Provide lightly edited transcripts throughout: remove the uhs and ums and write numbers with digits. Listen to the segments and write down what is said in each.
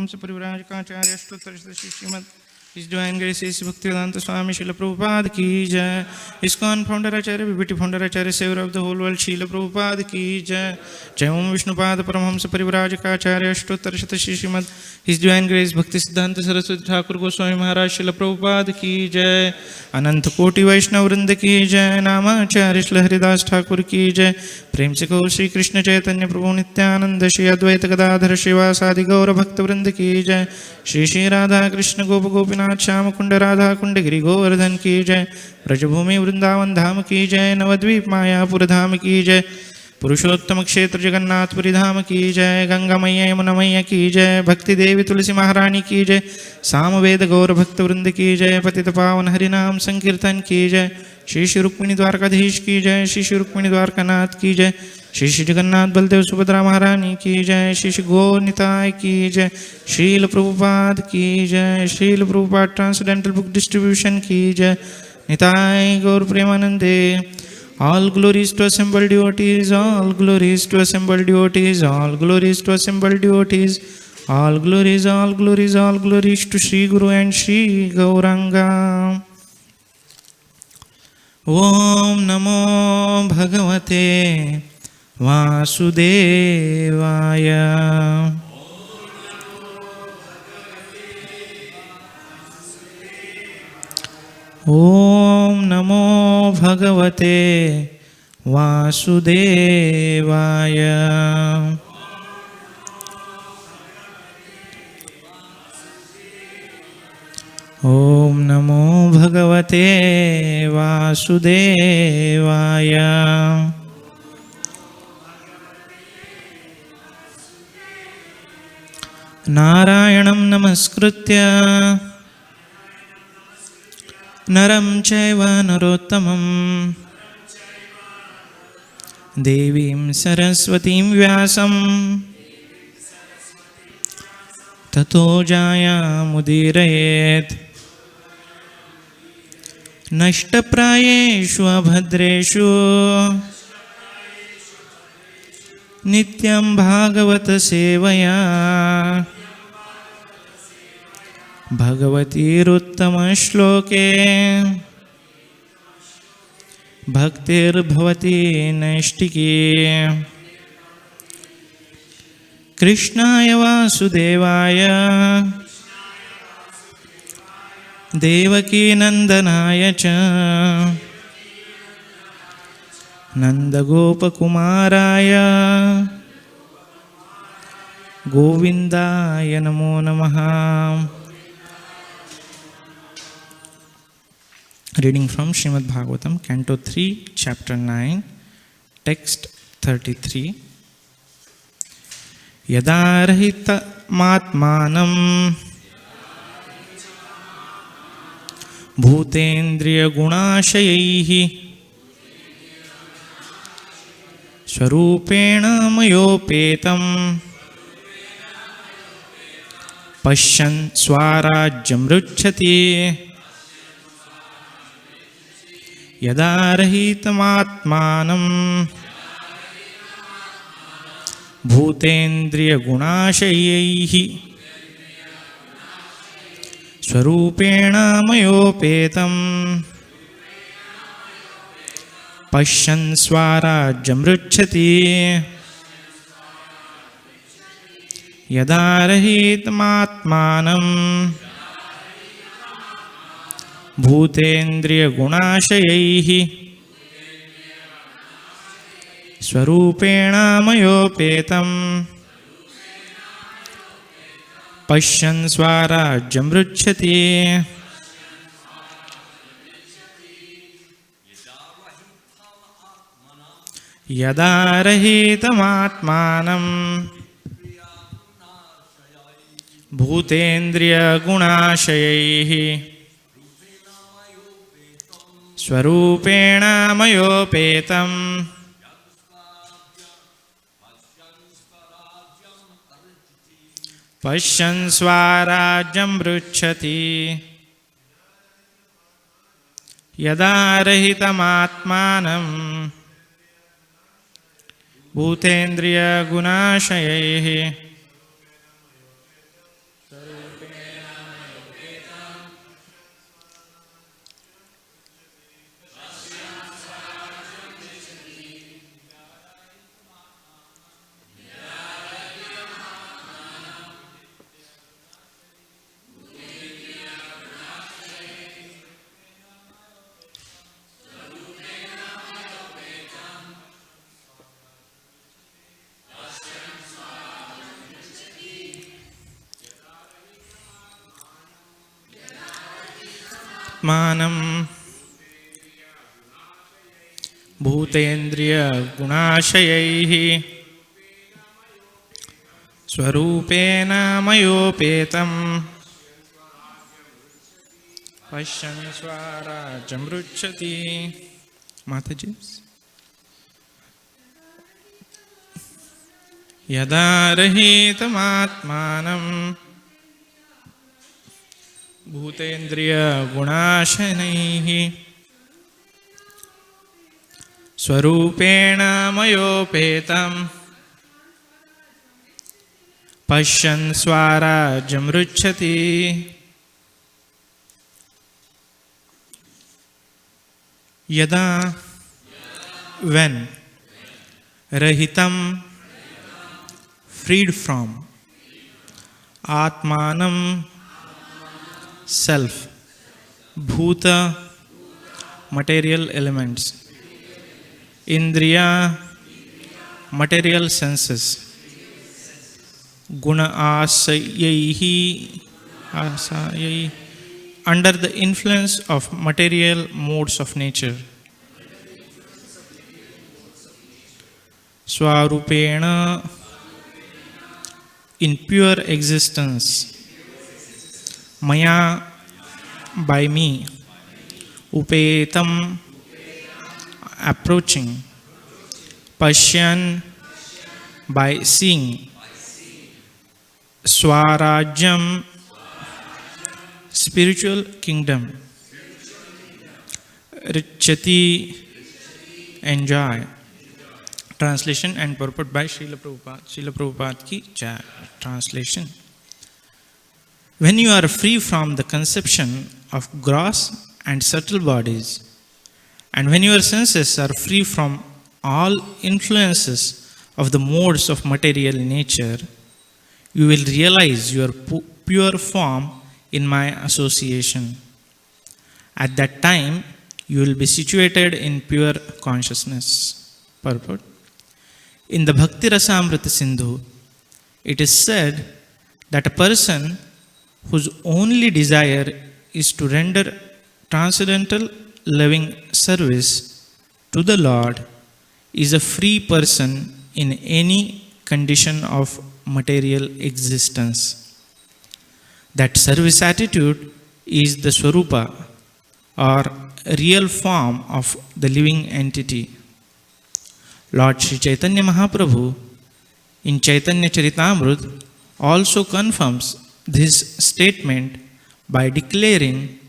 परमहंस परिव्राजकाचार्य अष्टोत्तर श्रीमद इस divine grace इस भक्तिवेदांत स्वामी श्रील प्रभुपाद की जय। ISKCON founder acharya BBT founder acharya saviour of the whole world Srila Prabhupada की जय। जय ओम विष्णुपाद परमहंस परिव्राजकाचार्य अष्टोत्तर श्रीमद इस डिवाइन ग्रेस भक्ति सिद्धांत सरस्वती ठाकुर गोस्वामी महाराज श्रील प्रभुपाद की जय। अनंत कोटि वैष्णव वृंद की जय। नामाचार्य श्री हरिदास ठाकुर की जय। प्रेम से कहो श्री कृष्ण चैतन्य प्रभु नित्यानंद श्री अद्वैत गदाधर श्रीवासादि गौर भक्त वृंद की जय। श्री श्री राधा कृष्ण गोप गोपीनाथ श्याम कुंड राधा कुंड गिरि गोवर्धन की जय। ब्रजभूमि वृंदावन धाम की जय। नवद्वीप मायापुर धाम की जय। पुरुषोत्तम क्षेत्र जगन्नाथपुरी धाम की जय। गंगा मैया यमुना मैया की जय। भक्ति देवी तुलसी महारानी की जय। सामवेद गौर भक्त वृंद की जय। पतित पावन हरिनाम संकीर्तन की जय। श्री श्री रुक्मिणी द्वारकाधीश की जय। श्री श्री रुक्मिणी द्वारकानाथ की जय। श्री श्री जगन्नाथ बलदेव सुभद्रा महारानी की जय। श्री श्री गौर निताय की जय। श्रील प्रभुपाद की जय। Srila Prabhupada transcendental book distribution की जय। निताय गौर प्रेमानंदे। All glories to assembled devotees, all glories to assembled devotees, all glories to assembled devotees, all glories, all glories, all glories to Sri Guru and Sri Gauranga. Om Namo Bhagavate Vasudevaya. Om Namo Bhagavate Vasudevaya. Om Namo Bhagavate Vasudevaya. Narayanam Namaskritya नरं चैव नरोत्तमं देवीं सरस्वतीं व्यासं ततो जायामुदीरयेत्। नष्टप्रायेषु अभद्रेषु नित्यं भागवत सेवया भगवतीरुत्तमश्लोके भक्तिर्भवति नैष्टिकी। कृष्णाय वासुदेवाय देवकीनन्दनाय च नन्दगोपकुमाराय गोविन्दाय नमो नमः। Reading from Srimad Bhagavatam, Canto 3, Chapter 9, Text 33. Yadarhitamatmanam bhutendriyagunashayaihi swarupena mayopetam pashyan swarajyam rucchati. यदारहितमात्मानं भूतेन्द्रियगुणाशयैः स्वरूपेण मयोपेतं पश्यन् स्वाराज्यं रुच्छति। यदारहितमात्मानं भूतेन्द्रियगुणाशयैः स्वरूपेण मयोपेतं पश्यन् स्वाराज्यं रुच्छति। यदारहितमात्मानं भूतेन्द्रियगुणाशयैः स्वरूपेण मयोपेतं पश्यन् स्वाराज्यं पृच्छति। यदारहितमात्मानं भूतेन्द्रियगुणाशयैः मानं भूतेन्द्रिय गुणाशयैः स्वरूपेण मयोपेतं पश्यन् स्वाराज्यमृच्छति. माताजी, यदा रहितमात्मानं भूतेन्द्रिय गुणाशनैः स्वरूपेण मयोपेतं पश्यन् स्वाराज्यमृच्छति. यदा, when, rahitam, freed from, atmanam, self, bhuta, material elements, indriya, material senses, guna asayaihi, under the influence of material modes of nature, swarupena, in pure existence, maya, by me, upetam, approaching, pashyan, by seeing, swarajyam, spiritual kingdom, richati, enjoy. Translation and purport by Srila Prabhupada. Srila Prabhupada ki translation. When you are free from the conception of gross and subtle bodies, and when your senses are free from all influences of the modes of material nature, you will realize your pure form in my association. At that time, you will be situated in pure consciousness. Purport. In the Bhakti Rasamrita Sindhu, it is said that a person whose only desire is to render transcendental loving service to the Lord is a free person in any condition of material existence. That service attitude is the Swarupa or real form of the living entity. Lord Sri Chaitanya Mahaprabhu in Chaitanya Charitamrita also confirms this statement by declaring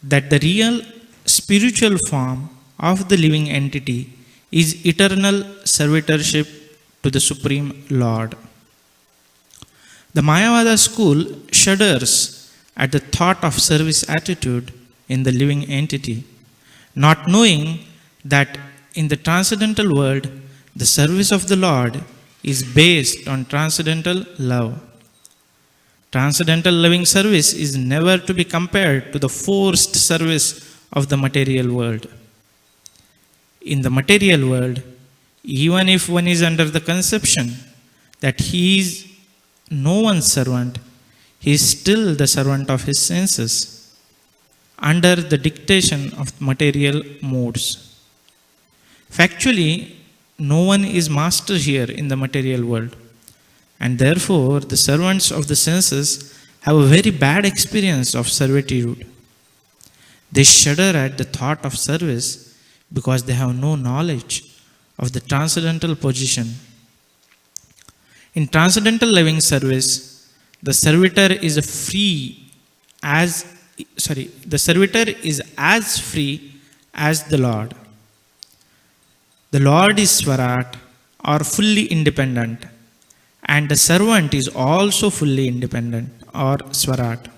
that the real spiritual form of the living entity is eternal servitorship to the Supreme Lord. The Mayavada school shudders at the thought of service attitude in the living entity, not knowing that in the transcendental world, the service of the Lord is based on transcendental love. Transcendental loving service is never to be compared to the forced service of the material world. In the material world, even if one is under the conception that he is no one's servant, he is still the servant of his senses, under the dictation of material modes. Factually, no one is master here in the material world, and therefore the servants of the senses have a very bad experience of servitude. They shudder at the thought of service because they have no knowledge of the transcendental position. In transcendental loving service, the servitor is as free as the Lord. The Lord is Swarat, or fully independent, and the servant is also fully independent or Swarat.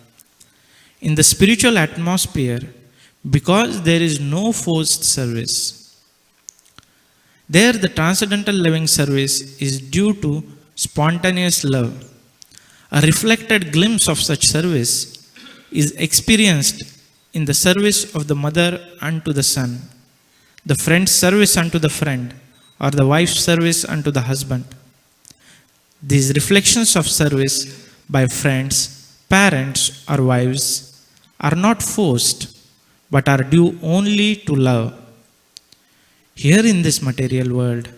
In the spiritual atmosphere, because there is no forced service, there the transcendental loving service is due to spontaneous love. A reflected glimpse of such service is experienced in the service of the mother unto the son, the friend's service unto the friend, or the wife's service unto the husband. These reflections of service by friends, parents, or wives are not forced, but are due only to love. Here in this material world,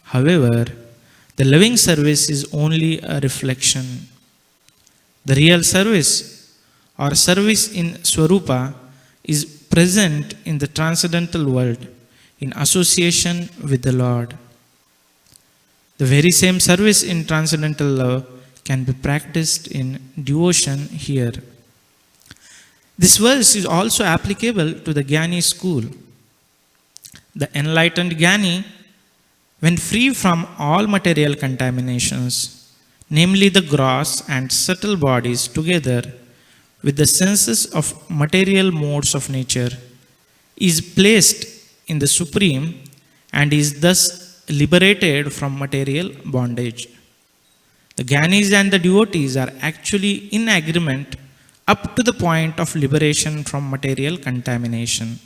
however, the loving service is only a reflection. The real service or service in Swarupa is present in the transcendental world in association with the Lord. The very same service in transcendental love can be practiced in devotion here. This verse is also applicable to the Jnani school. The enlightened Jnani, when free from all material contaminations, namely the gross and subtle bodies together with the senses of material modes of nature, is placed in the Supreme and is thus liberated from material bondage. The Jnanis and the devotees are actually in agreement up to the point of liberation from material contamination.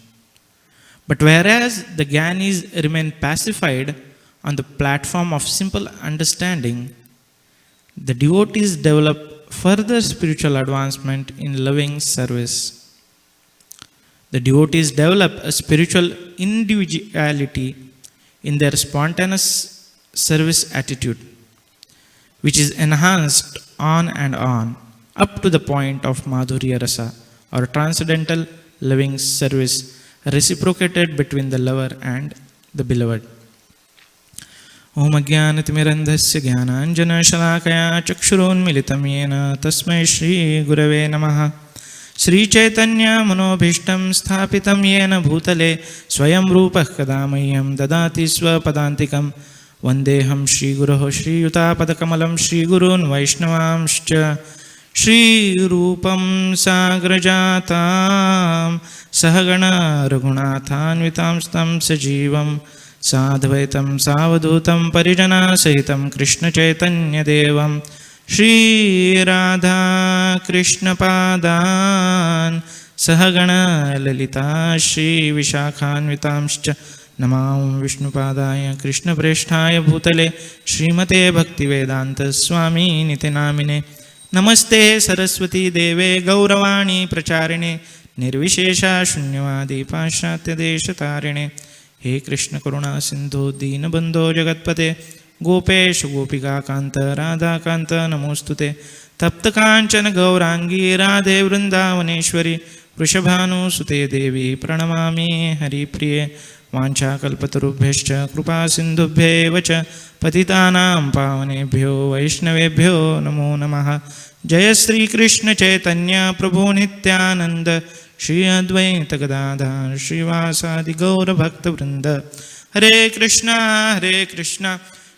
But whereas the Jnanis remain pacified on the platform of simple understanding, the devotees develop further spiritual advancement in loving service. The devotees develop a spiritual individuality in their spontaneous service attitude, which is enhanced on and on up to the point of Madhurya Rasa or transcendental loving service reciprocated between the lover and the beloved. Om Ajnanatimirandhasya Jnananjana Chakshurunmilitam Yena Tasmai Shri Gurave Namaha. Shri Chaitanya Manobhishtam Sthapitam Yena Bhutale Swayam Rupah Kadamayyam Dadati Swapadantikam Vandeham Shri Guruho Shri Yutapadakamalam Shri Gurun Vaishnavamscha Shri Rupam Sagrajatam Sahagana Raghunathanvitam Stam Sajivam Sadhvaitam Savadutam Parijana Sahitam Krishna Chaitanya Devam Shri Radha Krishna Padan Sahagana Lalita Shri Vishakhanvitamscha Namam Vishnu Padaya Krishna Presthaya Bhutale Srimate Bhaktivedanta Swami Nitinamine Namaste Saraswati Deve Gauravani Pracharine Nirvishesha Shunyavadi Pashatya Deshatarine He Krishna Karuna Sindhu Deenabandho Jagatpate Gopesh Gopika Kanta Radha Kanta Namostute Tapta Kanchana Gaurangi Radhe Vrindavaneshwari Vrishabhanu Sute Devi Pranamami Hari Priye Vancha Kalpatarubhyascha Krupa Sindhubhye Vacha Patitanam Pavanebhyo Vaishnavebhyo Namo Namaha Jaya Sri Krishna Chaitanya Prabhu Nityananda Shri Advaita Gadadhar Srivasadi Gaura Bhakta Vrinda Hare Krishna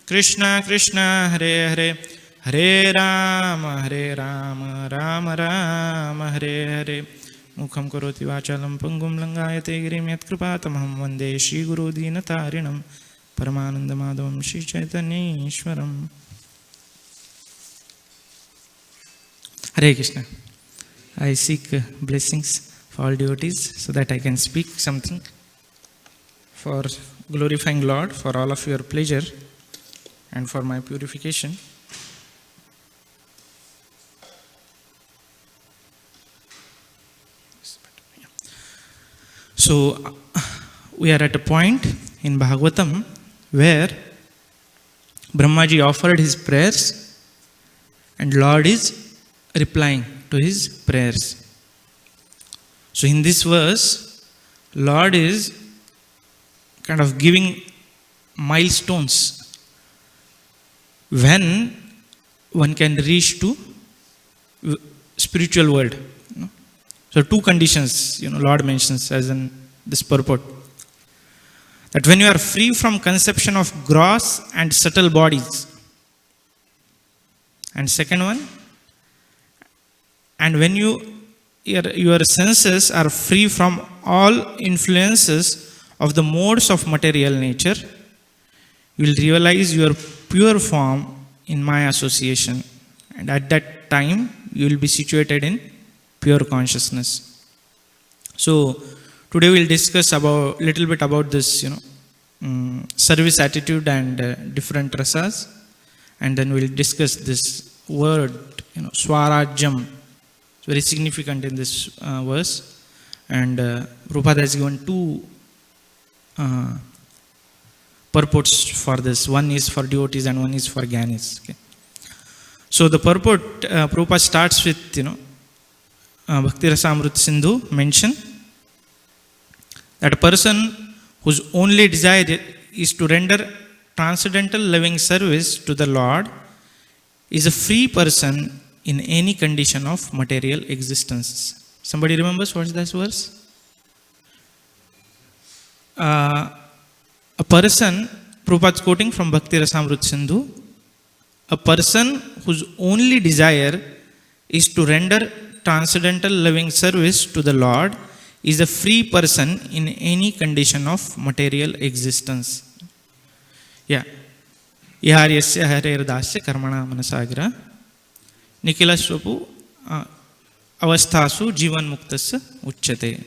Krishna Krishna Hare Hare Hare Rama Rama Rama Hare Hare Mukham Karoti Vachalam Pangum Langayate Girim Yat Kripatamaham Vande Shri Guru Dinatarinam Paramananda Madhavam Shri Chaitanya Ishwaram. Hare Krishna. I seek blessings for all devotees so that I can speak something for glorifying Lord, for all of your pleasure and for my purification. So we are at a point in Bhagavatam where Brahmaji offered his prayers and Lord is replying to his prayers. So in this verse, Lord is kind of giving milestones when one can reach to spiritual world. So two conditions, Lord mentions as in this purport. That when you are free from conception of gross and subtle bodies. And second one, And when your senses are free from all influences of the modes of material nature, you will realize your pure form in my association. And at that time, you will be situated in pure consciousness. So, today we'll discuss about little bit about this, service attitude and different rasas, and then we'll discuss this word, swarajyam. It's very significant in this verse, and Prabhupada has given two purports for this. One is for devotees and one is for jnanis. Okay. So the purport, Prabhupada starts with, Bhakti Rasamrut Sindhu mention that a person whose only desire is to render transcendental loving service to the Lord is a free person in any condition of material existence. Somebody remembers what's this verse? A person, Prabhupada is quoting from Bhakti Rasamrut Sindhu, a person whose only desire is to render transcendental loving service to the Lord is a free person in any condition of material existence. Yeah. Iharyasya hareردasya karmana manasagira nikila swapu avasthasu jivan muktasya uchyate.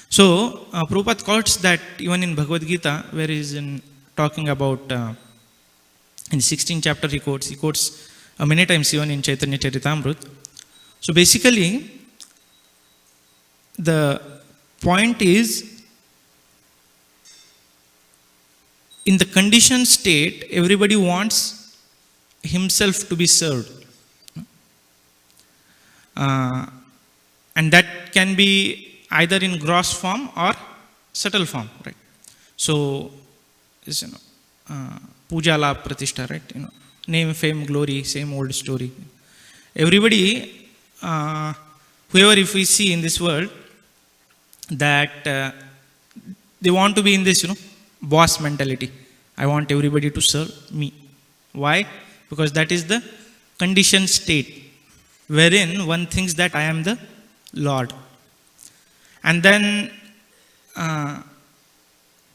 So, Prabhupada quotes that even in Bhagavad Gita, where he is talking about, in 16th chapter he quotes many times even in Chaitanya Charitamrut. So basically, the point is, in the conditioned state, everybody wants himself to be served. And that can be either in gross form or subtle form, right? So, puja, la, pratishtha, right? Name, fame, glory, same old story. Everybody, whoever if we see in this world, that they want to be in this, boss mentality. I want everybody to serve me. Why? Because that is the conditioned state, wherein one thinks that I am the Lord. And then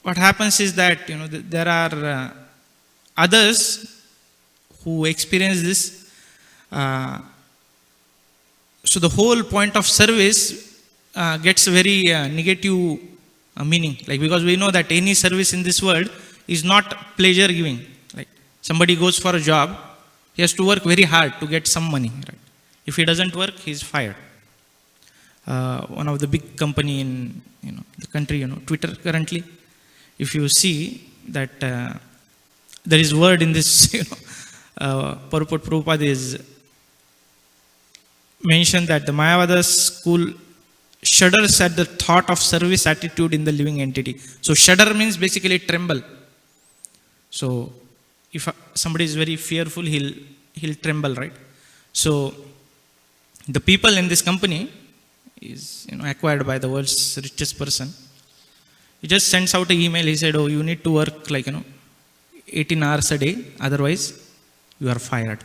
what happens is that there are others who experience this. So the whole point of service gets very negative meaning. Like, because we know that any service in this world is not pleasure giving. Like, somebody goes for a job, he has to work very hard to get some money. Right? If he doesn't work, he is fired. One of the big company in the country, Twitter currently, if you see that there is word in this, purport, Prabhupada is mentioned that the Mayavada school shudders at the thought of service attitude in the living entity. So shudder means basically tremble. So if somebody is very fearful, he'll tremble, right? So the people in this company is acquired by the world's richest person. He just sends out an email. He said, "Oh, you need to work like 18 hours a day, otherwise you are fired."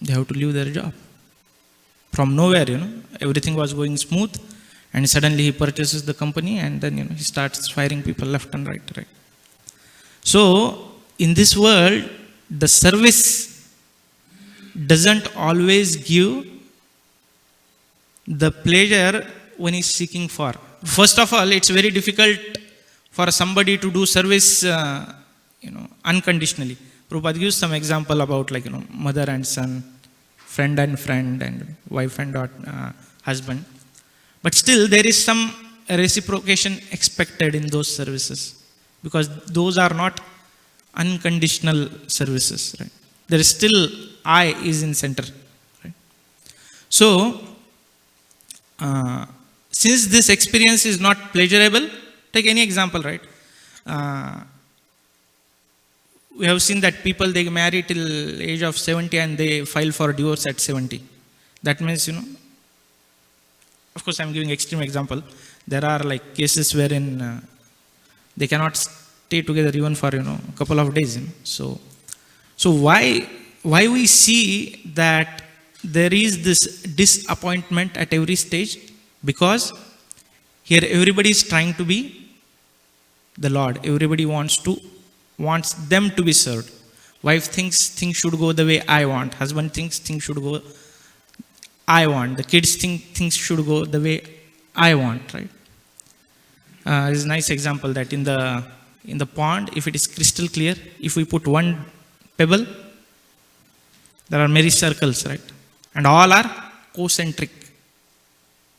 They have to leave their job. From nowhere, everything was going smooth, and suddenly he purchases the company, and then he starts firing people left and right. So in this world, the service doesn't always give the pleasure one is seeking for. First of all, it's very difficult for somebody to do service, unconditionally. Prabhupada gives some example about mother and son, friend and wife and husband. But still, there is some reciprocation expected in those services, because those are not unconditional services. Right? There is still I is in center. Right? So, since this experience is not pleasurable, take any example, right? We have seen that people, they marry till age of 70 and they file for divorce at 70. That means, of course I'm giving extreme example. There are like cases wherein they cannot stay together even for, a couple of days. So why we see that there is this disappointment at every stage, because here everybody is trying to be the Lord. Everybody wants them to be served. Wife thinks things should go the way I want. Husband thinks things should go I want. The kids think things should go the way I want, right? There's a nice example that in the pond, if it is crystal clear, if we put one pebble, there are many circles, right? And all are concentric.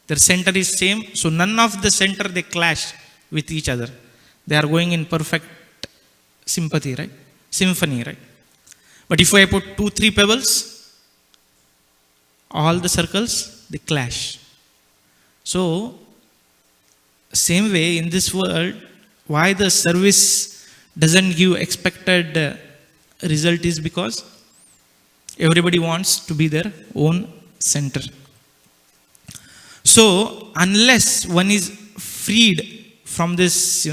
Their center is same, so none of the center they clash with each other. They are going in perfect sympathy, right? Symphony, right? But if I put 2-3 pebbles, all the circles they clash. So same way in this world, why the service doesn't give expected result is because everybody wants to be their own center. So unless one is freed from this,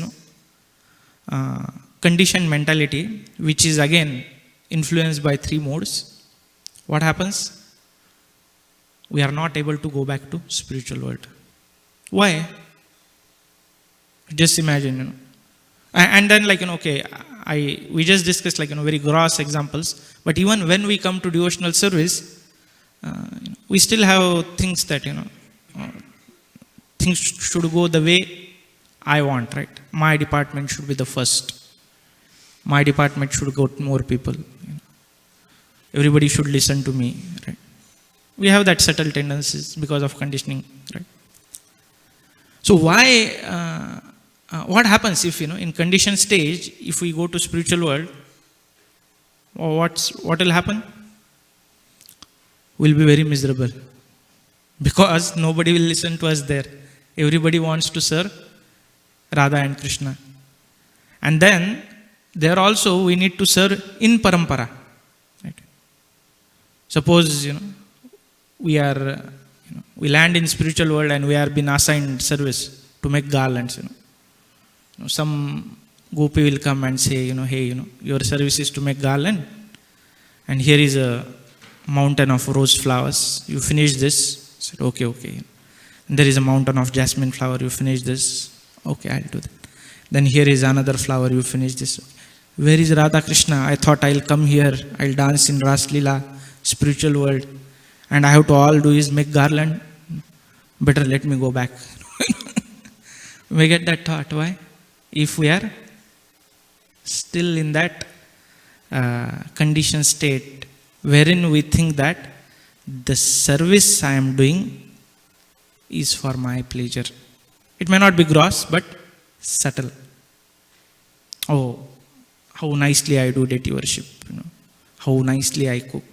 conditioned mentality, which is again influenced by 3 modes, what happens? We are not able to go back to spiritual world. Why? Just imagine, and then we just discussed very gross examples, but even when we come to devotional service, we still have things that things should go the way I want, right? My department should be the first. My department should go to more people. Everybody should listen to me, right? We have that subtle tendencies because of conditioning, right? So why? What happens if in conditioned stage, if we go to spiritual world, what will happen? We'll be very miserable, because nobody will listen to us there. Everybody wants to serve Radha and Krishna, and then there also we need to serve in parampara. Right? Suppose we land in spiritual world and we are been assigned service to make garlands. Some gopi will come and say, hey, your service is to make garland, and here is a mountain of rose flowers. You finish this. I said, okay. And there is a mountain of jasmine flower. You finish this. Okay, I'll do that. Then here is another flower. You finish this. Where is Radha Krishna? I thought I'll come here. I'll dance in Ras Leela, spiritual world, and I have to all do is make garland. Better let me go back. We get that thought. Why? If we are still in that conditioned state wherein we think that the service I am doing is for my pleasure. It may not be gross, but subtle. Oh, how nicely I do deity worship. How nicely I cook.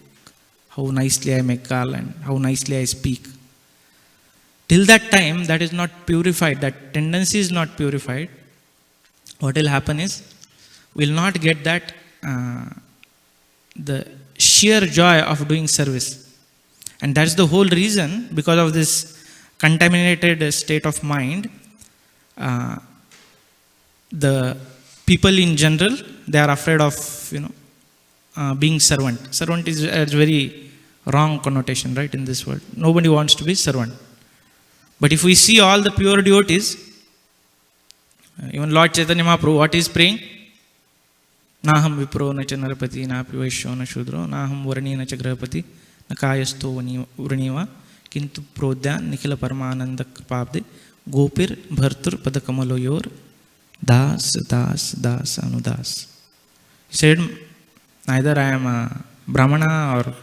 How nicely I make garland. How nicely I speak. Till that time, that is not purified. That tendency is not purified. What will happen is, we will not get that the sheer joy of doing service. And that's the whole reason, because of this contaminated state of mind, the people in general, they are afraid of being servant. Servant is a very wrong connotation, right, in this world. Nobody wants to be servant. But if we see all the pure devotees, even Lord Chaitanya Mahaprabhu, what is praying? Naham vipro na cha narapati na api vaishyo na shudro naham varani na cha grahapati na kayasto vraniva kintu prodya nikhila paramananda kripabde gopir bhartur padakamaloyor das anudas. He said, neither I am a Brahmana or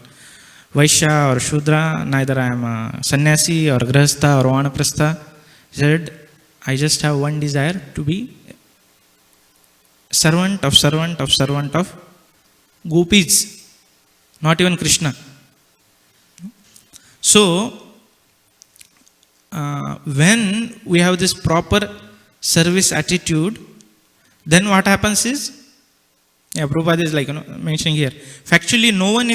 Vaishya or Shudra, neither I am a sannyasi or grahastha or vanaprastha. He said, I just have one desire, to be servant of gopis, not even Krishna. So, when we have this proper service attitude, then what happens is, Prabhupada is mentioning here, factually no one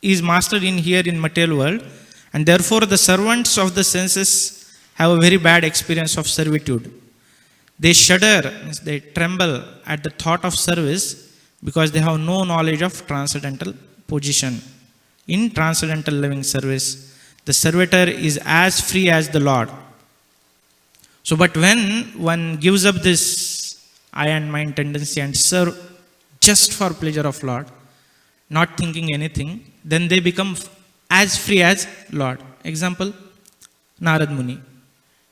is mastered in here in material world, and therefore the servants of the senses have a very bad experience of servitude. They shudder, they tremble at the thought of service, because they have no knowledge of transcendental position. In transcendental loving service, the servitor is as free as the Lord. So, but when one gives up this I and mine tendency and serve just for pleasure of Lord, not thinking anything, then they become as free as Lord. Example, Narad Muni.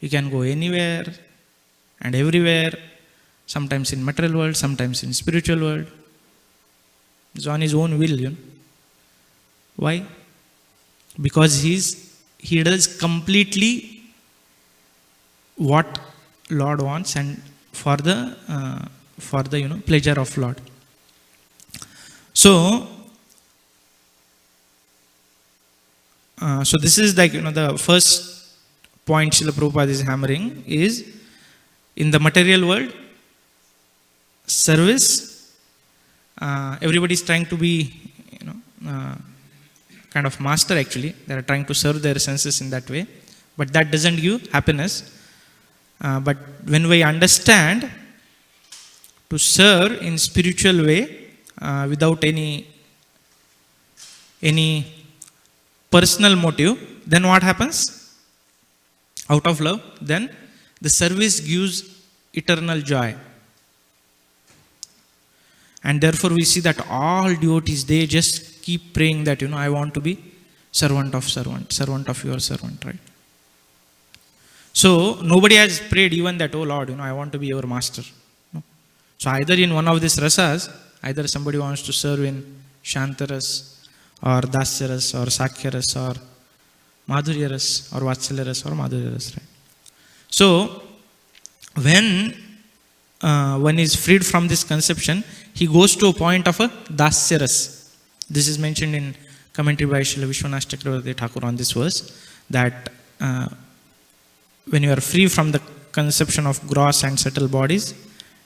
You can go anywhere and everywhere, sometimes in material world, sometimes in spiritual world. It's on his own will, Why? Because he does completely what Lord wants and for the pleasure of Lord. So this is like the first point Srila Prabhupada is hammering is in the material world service. Everybody is trying to be kind of master. Actually, they are trying to serve their senses in that way, but that doesn't give happiness. But when we understand to serve in spiritual way without any personal motive, then what happens? Out of love, then the service gives eternal joy. And therefore we see that all devotees, they just keep praying that, I want to be servant of your servant, right? So nobody has prayed even that, oh Lord, I want to be your master. No. So either in one of these rasas, either somebody wants to serve in Shantaras or Dasyaras or Sakhyaras or Madhuryaras or Vatsalyaras or Madhuryaras, right? So when one is freed from this conception, he goes to a point of a Dasyaras. This is mentioned in commentary by Srila Vishwanath Chakravarti Thakur on this verse, that when you are free from the conception of gross and subtle bodies,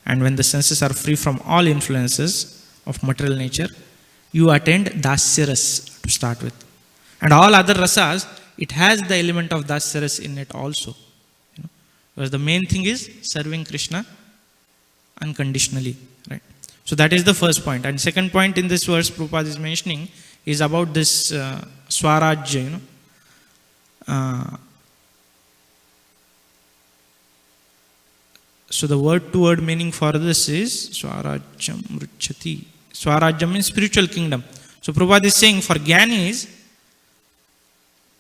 and when the senses are free from all influences of material nature, you attain Dasyaras to start with. And all other rasas, it has the element of Dasyaras in it also. Because the main thing is serving Krishna unconditionally, right? So that is the first point. And second point in this verse Prabhupada is mentioning is about this Swarajya, so the word-to-word meaning for this is Swarajyam Ruchati. Swarajyam means spiritual kingdom. So Prabhupada is saying for Gyanis,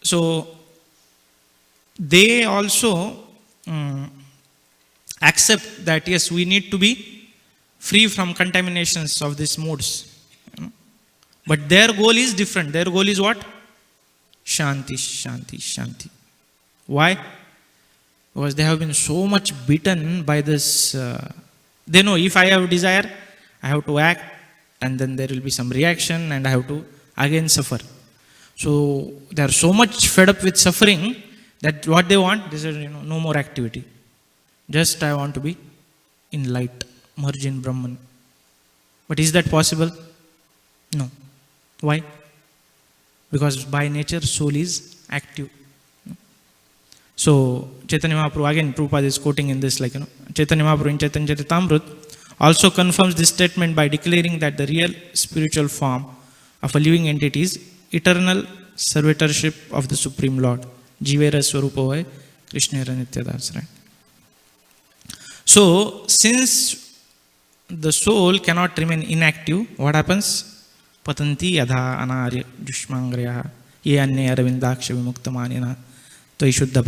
so they also accept that yes, we need to be free from contaminations of these modes. But their goal is different. Their goal is what? Shanti, Shanti, Shanti. Why? Because they have been so much beaten by this. They know if I have desire, I have to act, and then there will be some reaction, and I have to again suffer. So they are so much fed up with suffering that what they want, they say, no more activity. Just I want to be in light, merge in Brahman. But is that possible? No. Why? Because by nature soul is active. So Chaitanya Mahaprabhu, again Prabhupada is quoting in this, Chaitanya Mahaprabhu in Chaitanya Charitamrita also confirms this statement by declaring that the real spiritual form of a living entity is eternal servitorship of the Supreme Lord. Jivera Swarupavai Krishnera Nityadas, right? So since the soul cannot remain inactive, what happens? Patanti yadha anarya jushmangraya ye anye aravindaksha vimuktamanina tvai shuddha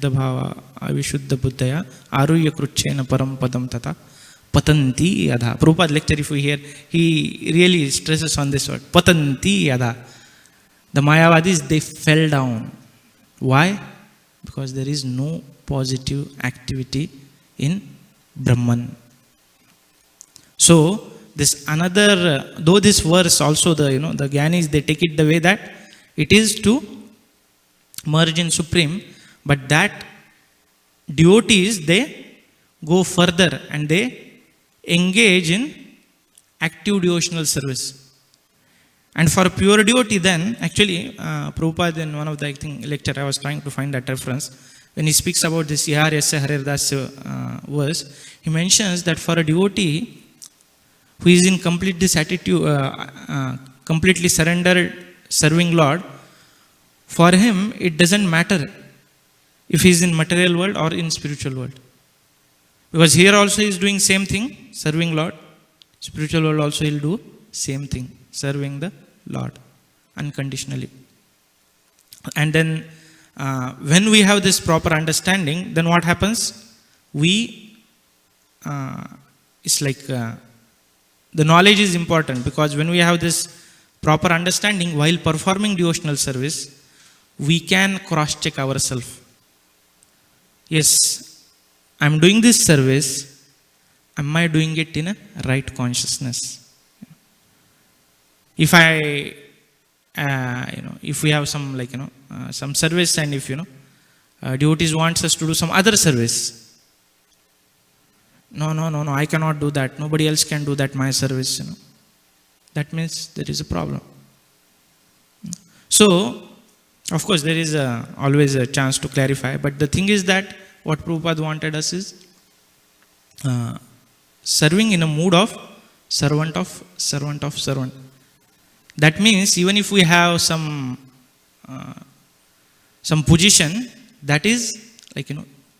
bhava avishuddha buddhaya aruyya kruchena param padam tata patanti yadha. Prabhupada lecture, if we hear, he really stresses on this word, patanti yadha. The Mayavadis, they fell down. Why? Because there is no positive activity in Brahman. So this another, though this verse also the Gyanis, they take it the way that it is to merge in Supreme, but that devotees, they go further and they engage in active devotional service. And for pure devotee, then actually Prabhupada in one of the lecture, I was trying to find that reference, when he speaks about this Yaharyasya Harirasya verse, he mentions that for a devotee who is in complete this attitude, completely surrendered, serving Lord, for him it doesn't matter if he's in material world or in spiritual world. Because here also he is doing same thing, serving Lord. Spiritual world also he'll do same thing, serving the Lord unconditionally. And then when we have this proper understanding, then what happens? It's like the knowledge is important, because when we have this proper understanding while performing devotional service, we can cross check ourselves. Yes, I'm doing this service. Am I doing it in a right consciousness? If I, if we have some some service, and if devotees wants us to do some other service, no, I cannot do that. Nobody else can do that, my service. That means there is a problem. So, of course, there is always a chance to clarify. But the thing is that what Prabhupada wanted us is serving in a mood of servant. That means even if we have some position, that is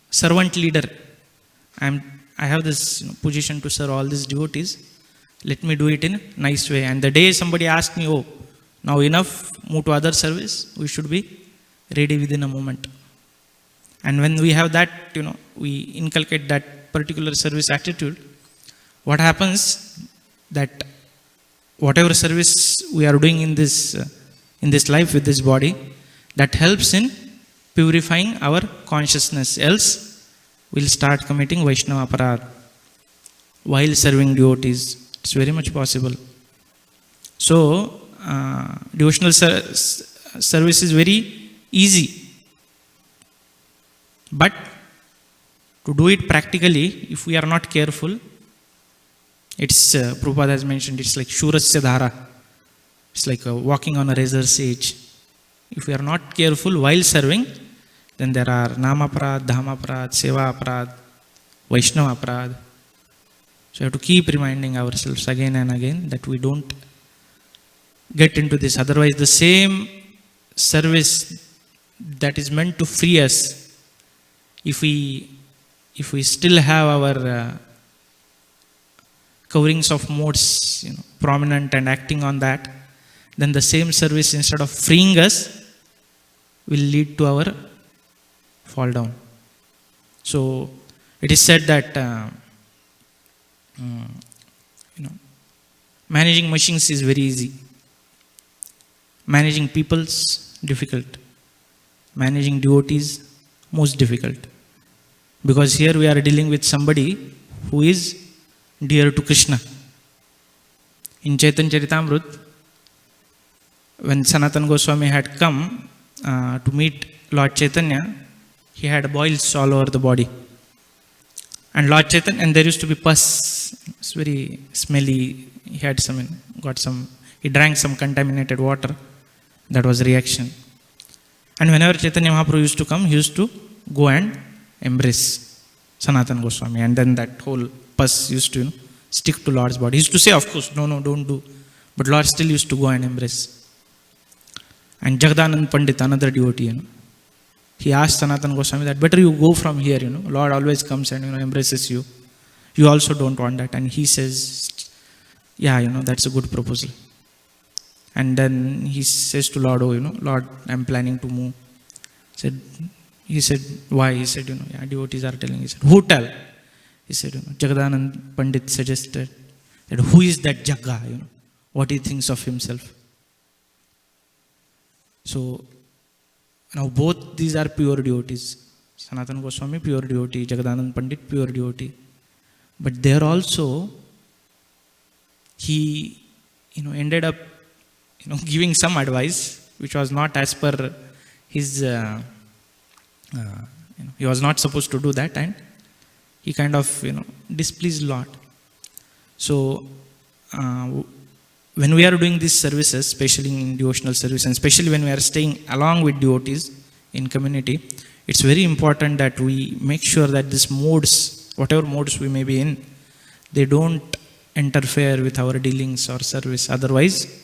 servant leader. I have this position to serve all these devotees. Let me do it in a nice way. And the day somebody asks me, oh, now enough, move to other service, we should be ready within a moment. And when we have that, we inculcate that particular service attitude, what happens that whatever service we are doing in this life with this body, that helps in purifying our consciousness. Else, we'll start committing Vaishnava aparadha while serving devotees. It's very much possible. So, devotional service is very easy. But to do it practically, if we are not careful, it's, Prabhupada has mentioned, it's like Shurasya Dhara. It's like walking on a razor's edge. If we are not careful while serving, then there are Nama Aparad, Dhama Aparad, Seva Aparad, Vaishnava Aparad. So we have to keep reminding ourselves again and again that we don't get into this. Otherwise, the same service that is meant to free us, if we still have our coverings of modes prominent and acting on that, then the same service, instead of freeing us, will lead to our fall down. So it is said that managing machines is very easy. Managing people's difficult. Managing devotees most difficult. Because here we are dealing with somebody who is dear to Krishna. In Chaitanya Charitamrita, when Sanatana Goswami had come to meet Lord Chaitanya, he had boils all over the body. And Lord Chaitanya, and there used to be pus. It's very smelly. He had he drank some contaminated water. That was reaction. And whenever Chaitanya Mahaprabhu used to come, he used to go and embrace Sanatana Goswami. And then that whole pus used to stick to Lord's body. He used to say, of course, no, don't do. But Lord still used to go and embrace. And Jagadanand Pandit, another devotee, he asked Sanatana Goswami that better you go from here, Lord always comes and embraces you. You also don't want that. And he says, yeah, that's a good proposal. And then he says to Lord, Lord, I'm planning to move. He said, why? He said, yeah, devotees are telling. He said, who tell? He said, Jagadanand Pandit suggested that who is that Jagga, what he thinks of himself. So, now both these are pure devotees. Sanatana Goswami, pure devotee. Jagadanand Pandit, pure devotee. But there also, he, ended up, giving some advice which was not as per his, he was not supposed to do that, and he kind of, displeased Lord. So, when we are doing these services, especially in devotional service, and especially when we are staying along with devotees in community, it's very important that we make sure that these modes, whatever modes we may be in, they don't interfere with our dealings or service. Otherwise,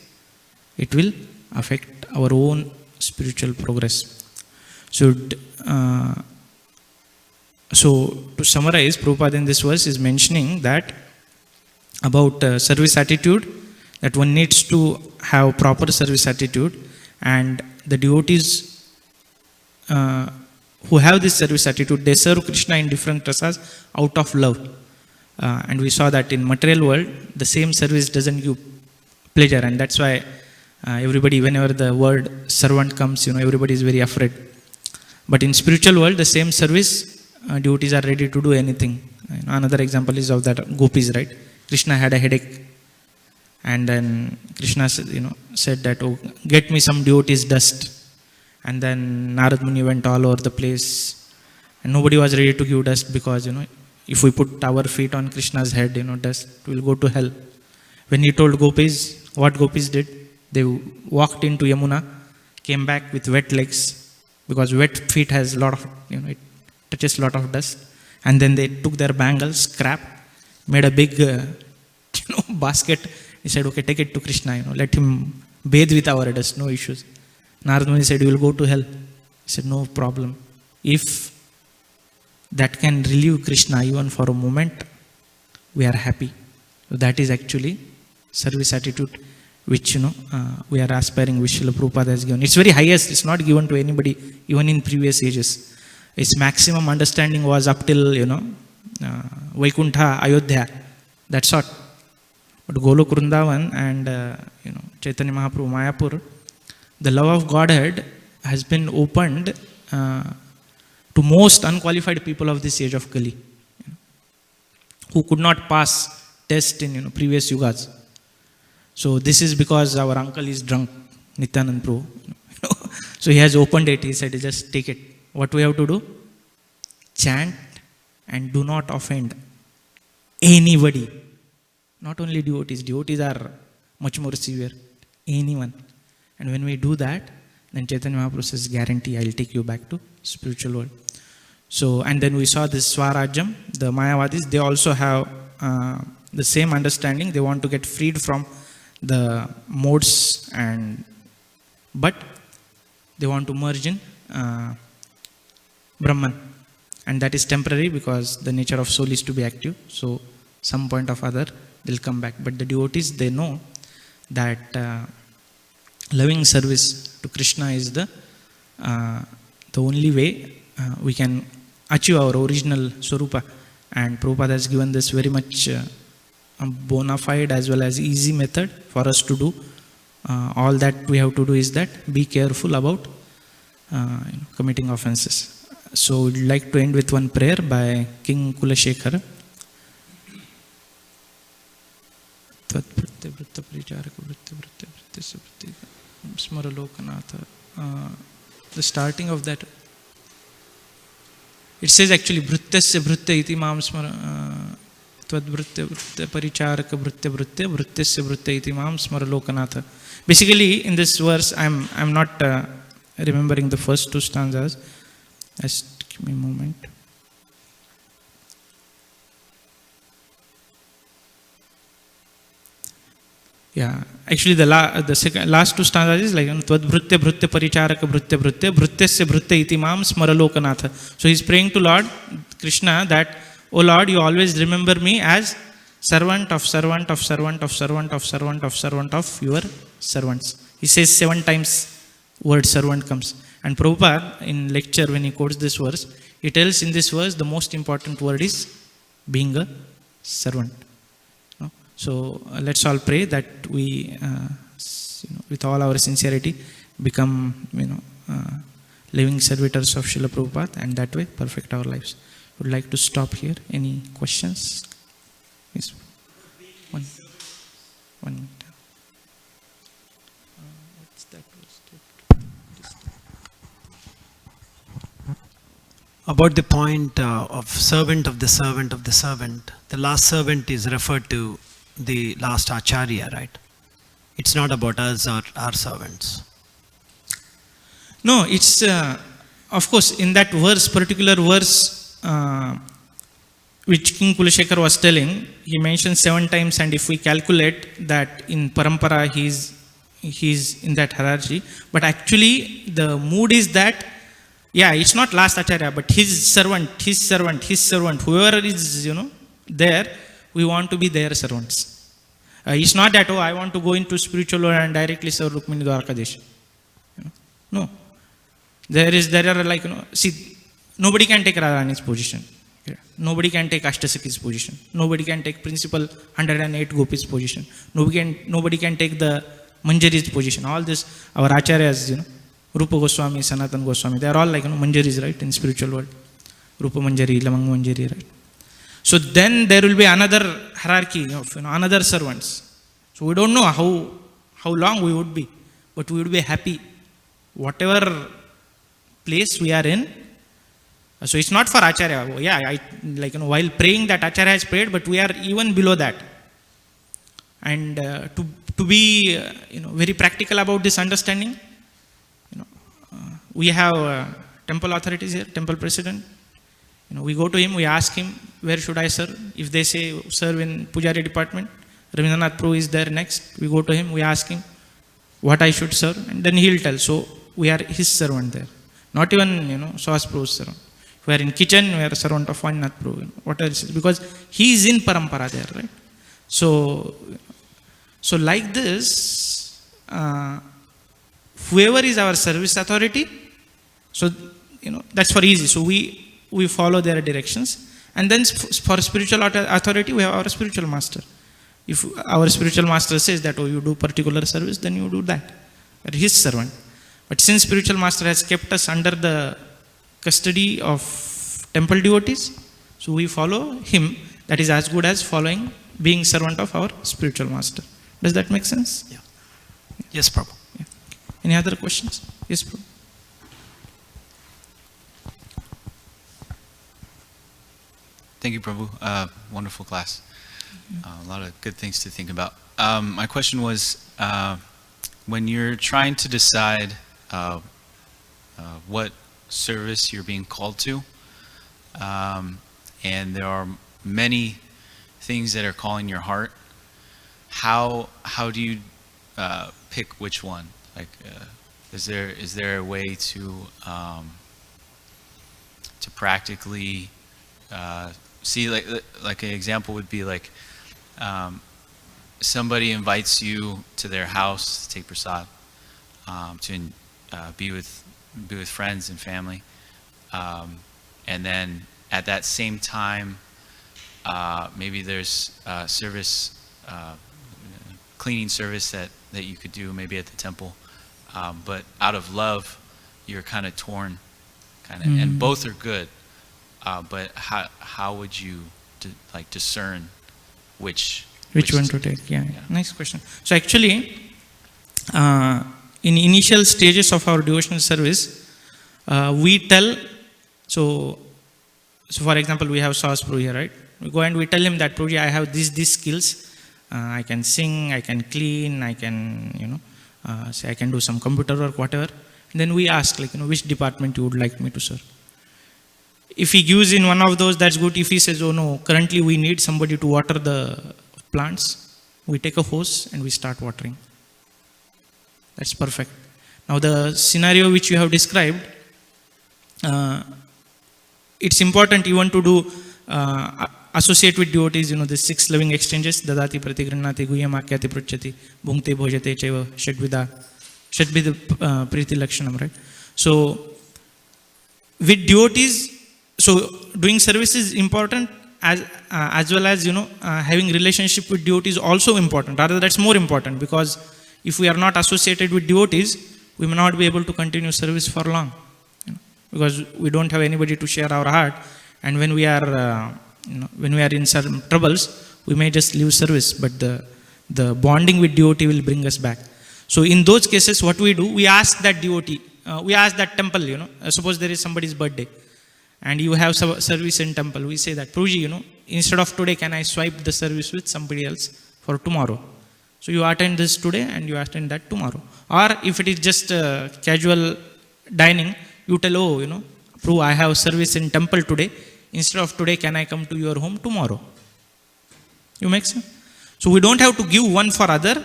it will affect our own spiritual progress. So, to summarize, Prabhupada in this verse is mentioning that about service attitude, that one needs to have proper service attitude, and the devotees who have this service attitude, they serve Krishna in different rasas out of love. And we saw that in material world, the same service doesn't give pleasure, and that's why everybody, whenever the word servant comes, everybody is very afraid. But in spiritual world, the same service, devotees are ready to do anything. Another example is of that gopis, right? Krishna had a headache, and then Krishna said that, oh, get me some devotees' dust. And then Narad Muni went all over the place, and nobody was ready to give dust, because if we put our feet on Krishna's head, dust will go to hell. When he told gopis, what gopis did? They walked into Yamuna, came back with wet legs, because wet feet has a lot of, it touches a lot of dust. And then they took their bangles, scrap, made a big basket. He said, okay, take it to Krishna, let him bathe with our dust, no issues. Narad Muni said, you will go to hell. He said, no problem. If that can relieve Krishna even for a moment, we are happy. So that is actually service attitude which we are aspiring, which Srila Prabhupada has given. It's very highest, it's not given to anybody, even in previous ages. Its maximum understanding was up till Vaikuntha, Ayodhya. That's what. But Golok Vrindavan and Chaitanya Mahaprabhu, Mayapur, the love of Godhead has been opened to most unqualified people of this age of Kali, who could not pass test in previous yugas. So this is because our uncle is drunk, Nityanand Prabhu. So he has opened it. He said, just take it. What we have to do? Chant and do not offend anybody. Not only devotees. Devotees are much more severe. Anyone. And when we do that, then Chaitanya Mahaprabhu says, guarantee, I will take you back to spiritual world. So, and then we saw this Swarajyam, the Mayavadis, they also have the same understanding. They want to get freed from the modes, but they want to merge in Brahman. And that is temporary, because the nature of soul is to be active. So, some point of other, they'll come back. But the devotees, they know that loving service to Krishna is the only way we can achieve our original Swarupa. And Prabhupada has given this very much bona fide as well as easy method for us to do. All that we have to do is that be careful about committing offenses. So we'd like to end with one prayer by King Kulashekara. The starting of that, it says actually Bhrittasya Bhritta iti mam smara Tvad Bhritta Bhritta Paricharaka Bhritta Bhritta Bhrittasya Bhritta iti mam smara Lokanatha. Basically in this verse I'm not remembering the first two stanzas. Just give me a moment. Yeah, actually the last two stanzas is like Tvad Bhritta Bhritta Paricharaka Bhritta Bhritta Bhrittasya Bhritta iti mam smara Lokanatha. So he's praying to Lord Krishna that, oh Lord, you always remember me as servant of servant of servant of servant of servant of servant of your servants. He says 7 times word servant comes. And Prabhupada in lecture when he quotes this verse, he tells in this verse the most important word is being a servant. So let's all pray that we, with all our sincerity, become, living servitors of Srila Prabhupada, and that way perfect our lives. Would like to stop here. Any questions? Yes. One minute. What's that? About the point of servant of the servant of the servant, the last servant is referred to the last Acharya, right? It's not about us or our servants. No, it's, of course, in that verse, particular verse, which King Kulashekar was telling, he mentioned 7 times, and if we calculate that in Parampara, he is he's in that hierarchy. But actually, the mood is that, yeah, it's not last acharya, but his servant, whoever is, there, we want to be their servants. It's not that, I want to go into spiritual world and directly serve Rukmini Dwarkadesh. No. There are like, see, nobody can take Radharani's position. Yeah. Nobody can take Ashtasaki's position. Nobody can take principal 108 Gopi's position. Nobody can take the Manjari's position. All this, our acharyas, Rupa Goswami, Sanatan Goswami, they are all like, Manjaris, right, in spiritual world. Rupa Manjari, Lamang Manjari, right. So then there will be another hierarchy of, another servants. So we don't know how long we would be, but we would be happy. Whatever place we are in. So it's not for Acharya. Yeah, while praying that Acharya has prayed, but we are even below that. And to be very practical about this understanding, we have temple authorities here, temple president. We go to him, we ask him, where should I serve? If they say serve in Pujari department, Rabindranath Prabhu is there next. We go to him, we ask him what I should serve, and then he'll tell. So we are his servant there. Not even, Sahas Prabhu's servant. We are in kitchen, we are a servant of Vannath Prabhu. What else? Because he is in parampara there, right? So like this, whoever is our service authority, so, that's for easy. So we follow their directions. And then for spiritual authority, we have our spiritual master. If our spiritual master says that, you do particular service, then you do that. You are his servant. But since spiritual master has kept us under the custody of temple devotees, so we follow him. That is as good as being servant of our spiritual master. Does that make sense? Yeah. Yes, Prabhu. Yeah. Any other questions? Yes, Prabhu. Thank you, Prabhu. Wonderful class. A lot of good things to think about. My question was, when you're trying to decide what service you're being called to, and there are many things that are calling your heart, how do you pick which one? Like, is there a way to practically see, like an example would be like, somebody invites you to their house to take prasad, to be with friends and family, and then at that same time, maybe there's service, cleaning service that you could do maybe at the temple, but out of love, you're kind of torn, and both are good. But how would you discern which one to take? Yeah. Nice question. So actually, in initial stages of our devotional service, we tell. So for example, we have Sahas Prabhu here, right? We go and we tell him that, Prabhuji, I have these skills. I can sing, I can clean, I can say I can do some computer work, whatever. And then we ask which department you would like me to serve. If he gives in one of those, that's good. If he says, oh no, currently we need somebody to water the plants, we take a hose and we start watering. That's perfect. Now the scenario which you have described, it's important even to do associate with devotees, the 6 loving exchanges, dadati pratigranati guyam akyati pruchati bhungte bhojate chaiva shadvida priti lakshanam, right? So with devotees, so doing service is important, as well as having relationship with devotees also important. Rather, that's more important, because if we are not associated with devotees, we may not be able to continue service for long, because we don't have anybody to share our heart. And when we are in some troubles, we may just leave service, but the bonding with devotee will bring us back. So in those cases, what we do, we ask that devotee, we ask that temple, suppose there is somebody's birthday, and you have service in temple, we say that, Prabhuji, instead of today, can I swipe the service with somebody else for tomorrow? So you attend this today and you attend that tomorrow. Or if it is just casual dining, you tell, Prabhu, I have service in temple today. Instead of today, can I come to your home tomorrow? You make sense? So we don't have to give one for other.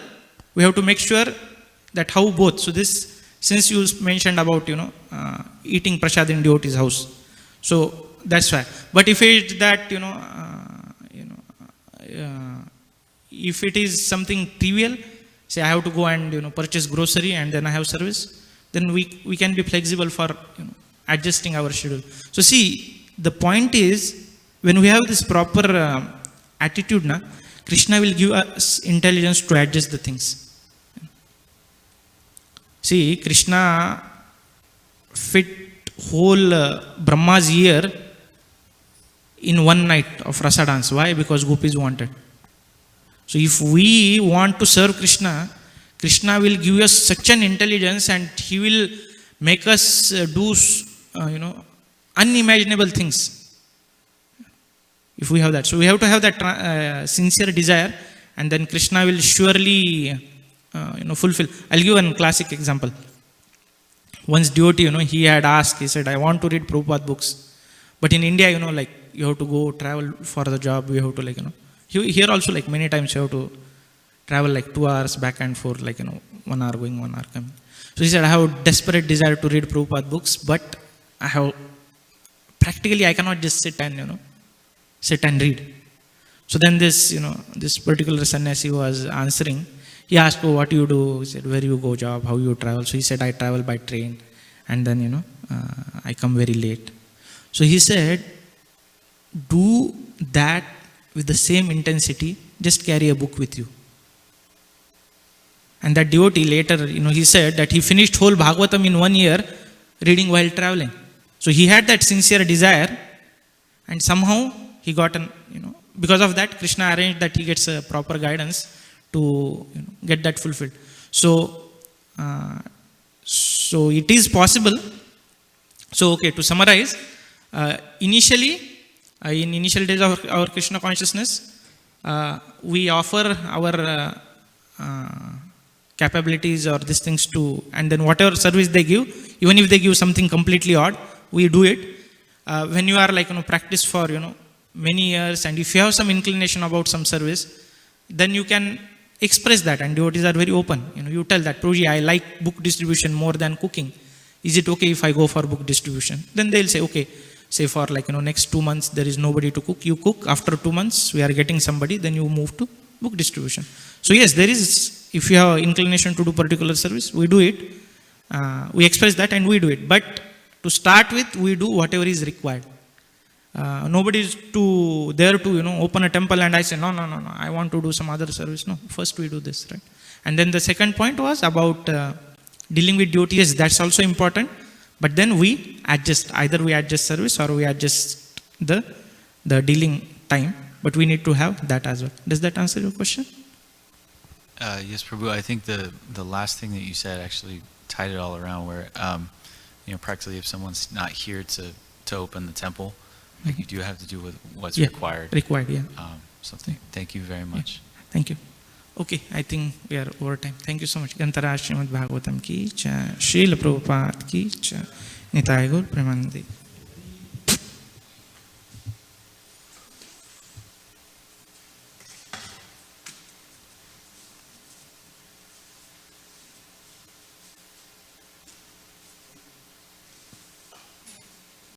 We have to make sure that how both. So this, since you mentioned about, eating prasad in devotee's house. So that's why. But if it's that, if it is something trivial, say I have to go and, purchase grocery and then I have service, then we can be flexible for, adjusting our schedule. So see, the point is, when we have this proper attitude, Krishna will give us intelligence to adjust the things. See, Krishna fit whole Brahma's year in one night of rasa dance. Why? Because gopis wanted. So if we want to serve Krishna, Krishna will give us such an intelligence and he will make us do, unimaginable things. If we have that. So we have to have that sincere desire, and then Krishna will surely, fulfill. I'll give one classic example. Once devotee, he had asked, he said, I want to read Prabhupada books. But in India, you have to go travel for the job. You have to here also many times you have to travel 2 hours back and forth, 1 hour going, 1 hour coming. So he said, I have a desperate desire to read Prabhupada books, but I cannot just sit and read. So then this particular sannyasi was answering. He asked, oh, what do you do? He said, where you go job, how you travel? So he said, I travel by train and then, I come very late. So he said, do that with the same intensity, just carry a book with you. And that devotee later, he said that he finished whole Bhagavatam in 1 year reading while traveling. So he had that sincere desire, and somehow he got because of that, Krishna arranged that he gets a proper guidance to get that fulfilled. So, so it is possible. So, okay, to summarize, initially, in initial days of our Krishna consciousness, we offer our capabilities or these things to, and then whatever service they give, even if they give something completely odd, we do it. When you are practice for many years, and if you have some inclination about some service, then you can express that, and devotees are very open. You tell that, Prabhuji, I like book distribution more than cooking. Is it okay if I go for book distribution? Then they'll say, okay. Say for next 2 months there is nobody to cook. You cook. After 2 months we are getting somebody. Then you move to book distribution. So yes, there is. If you have inclination to do particular service, we do it. We express that and we do it. But to start with, we do whatever is required. Nobody is there to open a temple and I say no. I want to do some other service. No. First we do this, right? And then the second point was about dealing with devotees. That's also important. But then we adjust, either we adjust service or we adjust the dealing time, but we need to have that as well. Does that answer your question? Yes, Prabhu. I think the last thing that you said actually tied it all around, where practically if someone's not here to open the temple, you do have to do with what's required. Required, yeah. Thank you very much. Yeah. Thank you. Okay, I think we are over time. Thank you so much. Gantara Srimad Bhagavatam ki cha, Srila Prabhupada ki cha, Nitai Gaur Premanande.